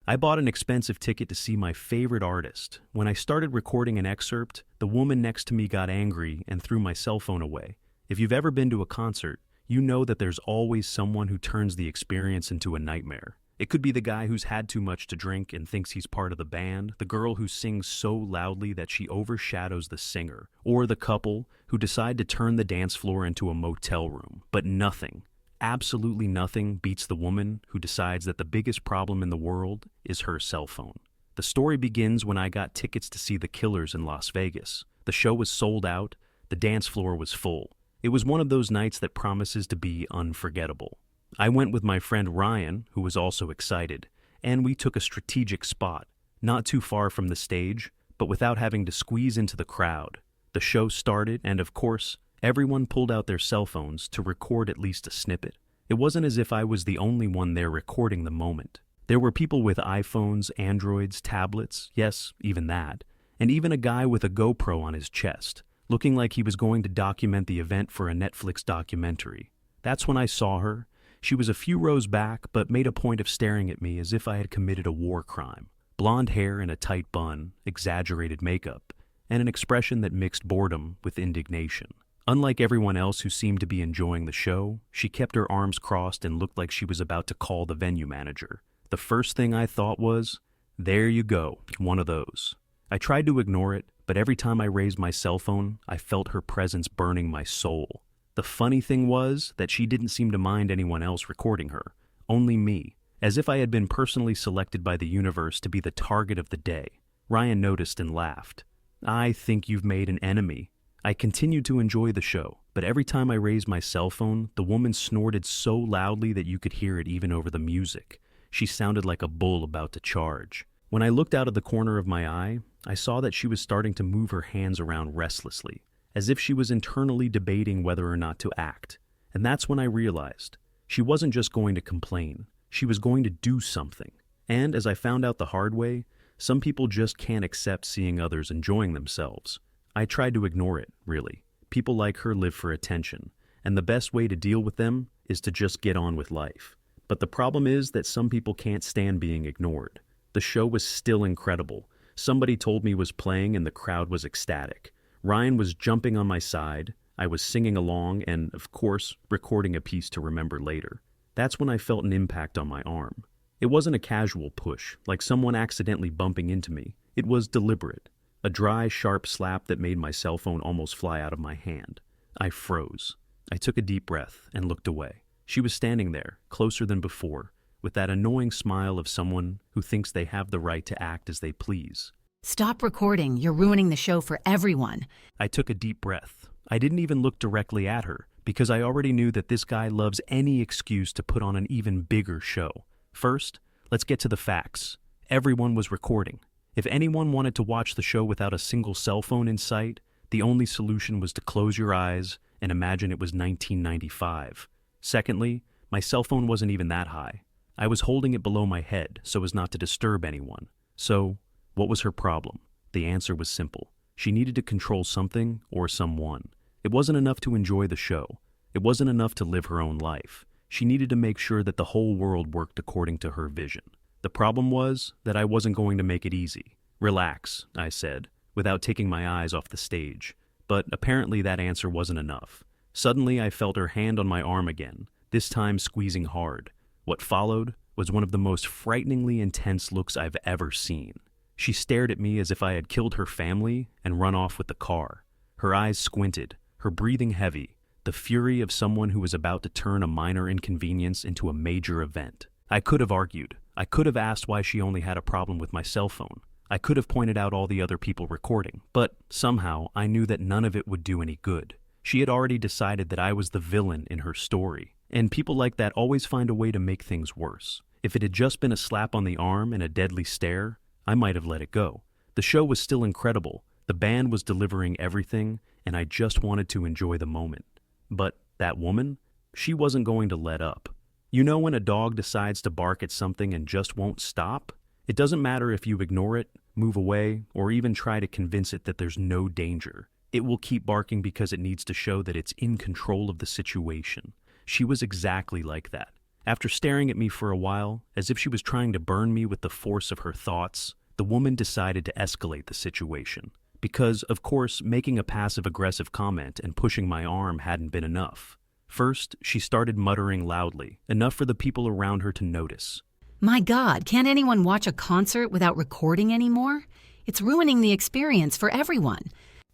I bought an expensive ticket to see my favorite artist. When I started recording an excerpt, the woman next to me got angry and threw my cell phone away. If you've ever been to a concert, you know that there's always someone who turns the experience into a nightmare. It could be the guy who's had too much to drink and thinks he's part of the band, the girl who sings so loudly that she overshadows the singer, or the couple who decide to turn the dance floor into a motel room. But nothing, absolutely nothing beats the woman who decides that the biggest problem in the world is her cell phone. The story begins when I got tickets to see the Killers in Las Vegas. The show was sold out, the dance floor was full. It was one of those nights that promises to be unforgettable. I went with my friend Ryan, who was also excited, and we took a strategic spot, not too far from the stage, but without having to squeeze into the crowd. The show started, and of course, everyone pulled out their cell phones to record at least a snippet. It wasn't as if I was the only one there recording the moment. There were people with iPhones, Androids, tablets, yes, even that, and even a guy with a GoPro on his chest, looking like he was going to document the event for a Netflix documentary. That's when I saw her. She was a few rows back, but made a point of staring at me as if I had committed a war crime. Blonde hair in a tight bun, exaggerated makeup, and an expression that mixed boredom with indignation. Unlike everyone else who seemed to be enjoying the show, she kept her arms crossed and looked like she was about to call the venue manager. The first thing I thought was, there you go, one of those. I tried to ignore it, but every time I raised my cell phone, I felt her presence burning my soul. The funny thing was that she didn't seem to mind anyone else recording her, only me, as if I had been personally selected by the universe to be the target of the day. Ryan noticed and laughed. I think you've made an enemy. I continued to enjoy the show, but every time I raised my cell phone, the woman snorted so loudly that you could hear it even over the music. She sounded like a bull about to charge. When I looked out of the corner of my eye, I saw that she was starting to move her hands around restlessly, as if she was internally debating whether or not to act. And that's when I realized she wasn't just going to complain, she was going to do something. And as I found out the hard way, some people just can't accept seeing others enjoying themselves. I tried to ignore it, really. People like her live for attention, and the best way to deal with them is to just get on with life. But the problem is that some people can't stand being ignored. The show was still incredible. Somebody told me was playing and the crowd was ecstatic. Ryan was jumping on my side, I was singing along and, of course, recording a piece to remember later. That's when I felt an impact on my arm. It wasn't a casual push, like someone accidentally bumping into me. It was deliberate. A dry, sharp slap that made my cell phone almost fly out of my hand. I froze. I took a deep breath and looked away. She was standing there, closer than before, with that annoying smile of someone who thinks they have the right to act as they please. Stop recording. You're ruining the show for everyone. I took a deep breath. I didn't even look directly at her, because I already knew that this guy loves any excuse to put on an even bigger show. First, let's get to the facts. Everyone was recording. If anyone wanted to watch the show without a single cell phone in sight, the only solution was to close your eyes and imagine it was 1995. Secondly, my cell phone wasn't even that high. I was holding it below my head so as not to disturb anyone. So, what was her problem? The answer was simple. She needed to control something or someone. It wasn't enough to enjoy the show. It wasn't enough to live her own life. She needed to make sure that the whole world worked according to her vision. The problem was that I wasn't going to make it easy. Relax, I said, without taking my eyes off the stage. But apparently that answer wasn't enough. Suddenly I felt her hand on my arm again, this time squeezing hard. What followed was one of the most frighteningly intense looks I've ever seen. She stared at me as if I had killed her family and run off with the car. Her eyes squinted, her breathing heavy, the fury of someone who was about to turn a minor inconvenience into a major event. I could have argued. I could have asked why she only had a problem with my cell phone. I could have pointed out all the other people recording, but somehow I knew that none of it would do any good. She had already decided that I was the villain in her story, and people like that always find a way to make things worse. If it had just been a slap on the arm and a deadly stare, I might have let it go. The show was still incredible, the band was delivering everything, and I just wanted to enjoy the moment. But that woman, she wasn't going to let up. You know when a dog decides to bark at something and just won't stop? It doesn't matter if you ignore it, move away, or even try to convince it that there's no danger. It will keep barking because it needs to show that it's in control of the situation. She was exactly like that. After staring at me for a while, as if she was trying to burn me with the force of her thoughts, the woman decided to escalate the situation. Because, of course, making a passive-aggressive comment and pushing my arm hadn't been enough. First, she started muttering loudly, enough for the people around her to notice. My God, can't anyone watch a concert without recording anymore? It's ruining the experience for everyone.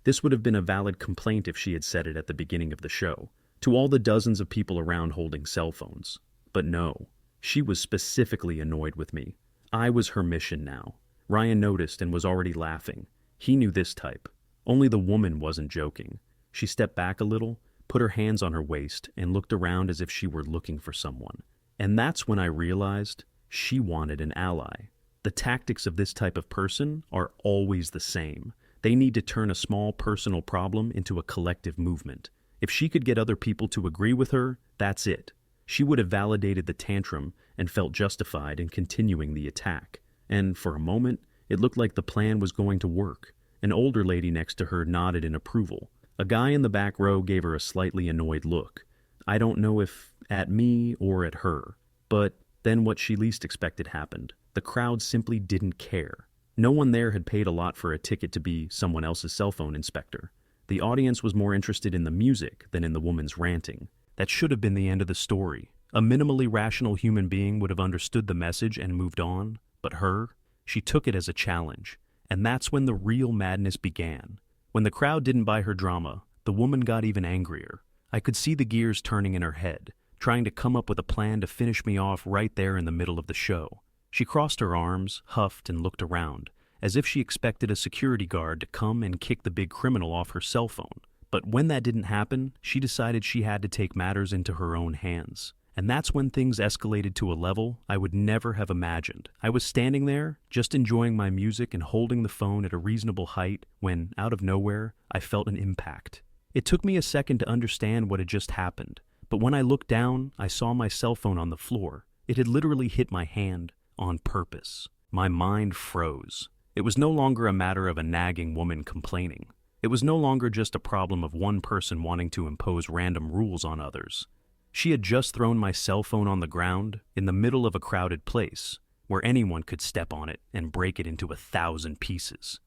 This would have been a valid complaint if she had said it at the beginning of the show, to all the dozens of people around holding cell phones. But no, she was specifically annoyed with me. I was her mission now. Ryan noticed and was already laughing. He knew this type. Only the woman wasn't joking. She stepped back a little, put her hands on her waist, and looked around as if she were looking for someone. And that's when I realized she wanted an ally. The tactics of this type of person are always the same. They need to turn a small personal problem into a collective movement. If she could get other people to agree with her, that's it. She would have validated the tantrum and felt justified in continuing the attack. And for a moment, it looked like the plan was going to work. An older lady next to her nodded in approval. A guy in the back row gave her a slightly annoyed look. I don't know if at me or at her. But then what she least expected happened. The crowd simply didn't care. No one there had paid a lot for a ticket to be someone else's cell phone inspector. The audience was more interested in the music than in the woman's ranting. That should have been the end of the story. A minimally rational human being would have understood the message and moved on. But her, she took it as a challenge. And that's when the real madness began. When the crowd didn't buy her drama, the woman got even angrier. I could see the gears turning in her head, trying to come up with a plan to finish me off right there in the middle of the show. She crossed her arms, huffed, and looked around, as if she expected a security guard to come and kick the big criminal off her cell phone. But when that didn't happen, she decided she had to take matters into her own hands. And that's when things escalated to a level I would never have imagined. I was standing there, just enjoying my music and holding the phone at a reasonable height when, out of nowhere, I felt an impact. It took me a second to understand what had just happened, but when I looked down, I saw my cell phone on the floor. It had literally hit my hand on purpose. My mind froze. It was no longer a matter of a nagging woman complaining. It was no longer just a problem of one person wanting to impose random rules on others. She had just thrown my cell phone on the ground in the middle of a crowded place where anyone could step on it and break it into 1,000 pieces.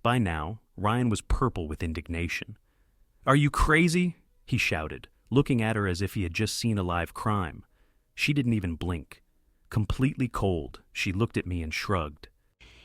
By now, Ryan was purple with indignation. "Are you crazy?" he shouted, looking at her as if he had just seen a live crime. She didn't even blink. Completely cold, she looked at me and shrugged.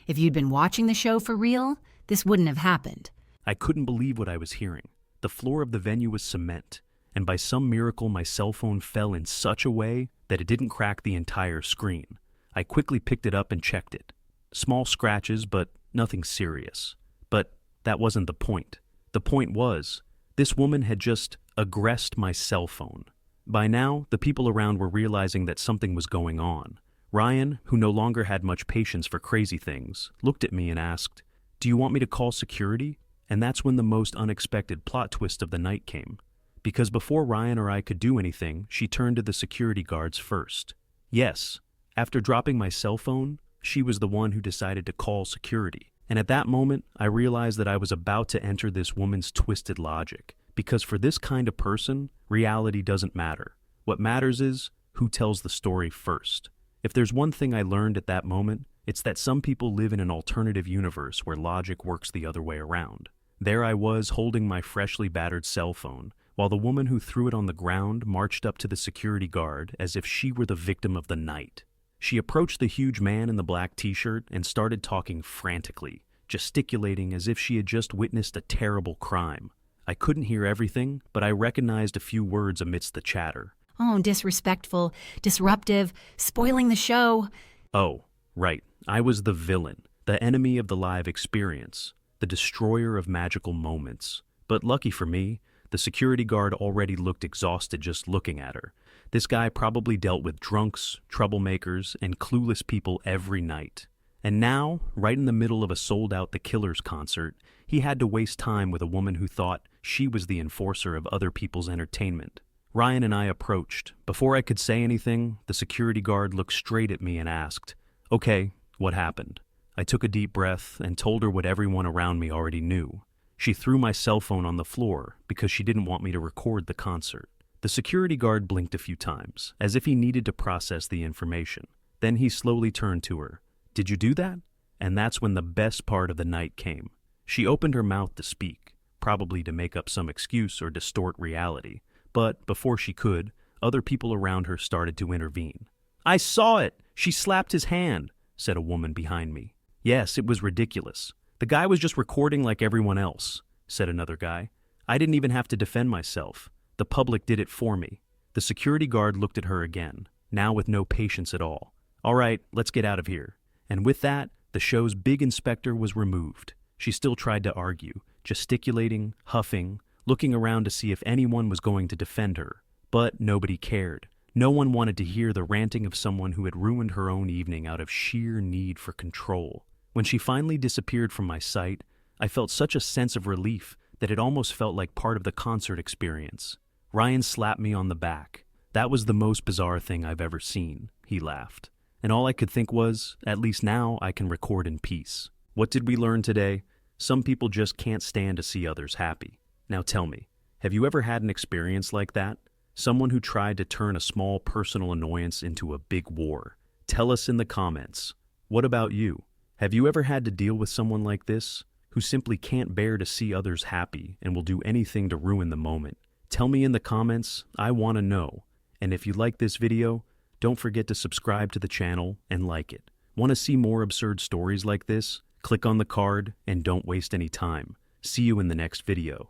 If you'd been watching the show for real, this wouldn't have happened. I couldn't believe what I was hearing. The floor of the venue was cement, and by some miracle my cell phone fell in such a way that it didn't crack the entire screen. I quickly picked it up and checked it. Small scratches, but nothing serious. But that wasn't the point. The point was, this woman had just aggressed my cell phone. By now, the people around were realizing that something was going on. Ryan, who no longer had much patience for crazy things, looked at me and asked, "Do you want me to call security?" And that's when the most unexpected plot twist of the night came. Because before Ryan or I could do anything, she turned to the security guards first. Yes, after dropping my cell phone, she was the one who decided to call security. And at that moment, I realized that I was about to enter this woman's twisted logic. Because for this kind of person, reality doesn't matter. What matters is who tells the story first. If there's one thing I learned at that moment, it's that some people live in an alternative universe where logic works the other way around. There I was holding my freshly battered cell phone, while the woman who threw it on the ground marched up to the security guard as if she were the victim of the night. She approached the huge man in the black t-shirt and started talking frantically, gesticulating as if she had just witnessed a terrible crime. I couldn't hear everything, but I recognized a few words amidst the chatter. Oh, disrespectful, disruptive, spoiling the show. Oh, right. I was the villain, the enemy of the live experience, the destroyer of magical moments. But lucky for me, the security guard already looked exhausted just looking at her. This guy probably dealt with drunks, troublemakers, and clueless people every night. And now, right in the middle of a sold-out The Killers concert, he had to waste time with a woman who thought she was the enforcer of other people's entertainment. Ryan and I approached. Before I could say anything, the security guard looked straight at me and asked, "Okay, what happened?" I took a deep breath and told her what everyone around me already knew. She threw my cell phone on the floor because she didn't want me to record the concert. The security guard blinked a few times, as if he needed to process the information. Then he slowly turned to her. "Did you do that?" And that's when the best part of the night came. She opened her mouth to speak, probably to make up some excuse or distort reality. But before she could, other people around her started to intervene. "I saw it! She slapped his hand," said a woman behind me. "Yes, it was ridiculous. The guy was just recording like everyone else," said another guy. "I didn't even have to defend myself. The public did it for me." The security guard looked at her again, now with no patience at all. "All right, let's get out of here." And with that, the show's big inspector was removed. She still tried to argue, gesticulating, huffing, looking around to see if anyone was going to defend her. But nobody cared. No one wanted to hear the ranting of someone who had ruined her own evening out of sheer need for control. When she finally disappeared from my sight, I felt such a sense of relief that it almost felt like part of the concert experience. Ryan slapped me on the back. "That was the most bizarre thing I've ever seen," he laughed. And all I could think was, at least now I can record in peace. What did we learn today? Some people just can't stand to see others happy. Now tell me, have you ever had an experience like that? Someone who tried to turn a small personal annoyance into a big war? Tell us in the comments. What about you? Have you ever had to deal with someone like this, who simply can't bear to see others happy and will do anything to ruin the moment? Tell me in the comments, I want to know. And if you like this video, don't forget to subscribe to the channel and like it. Want to see more absurd stories like this? Click on the card and don't waste any time. See you in the next video.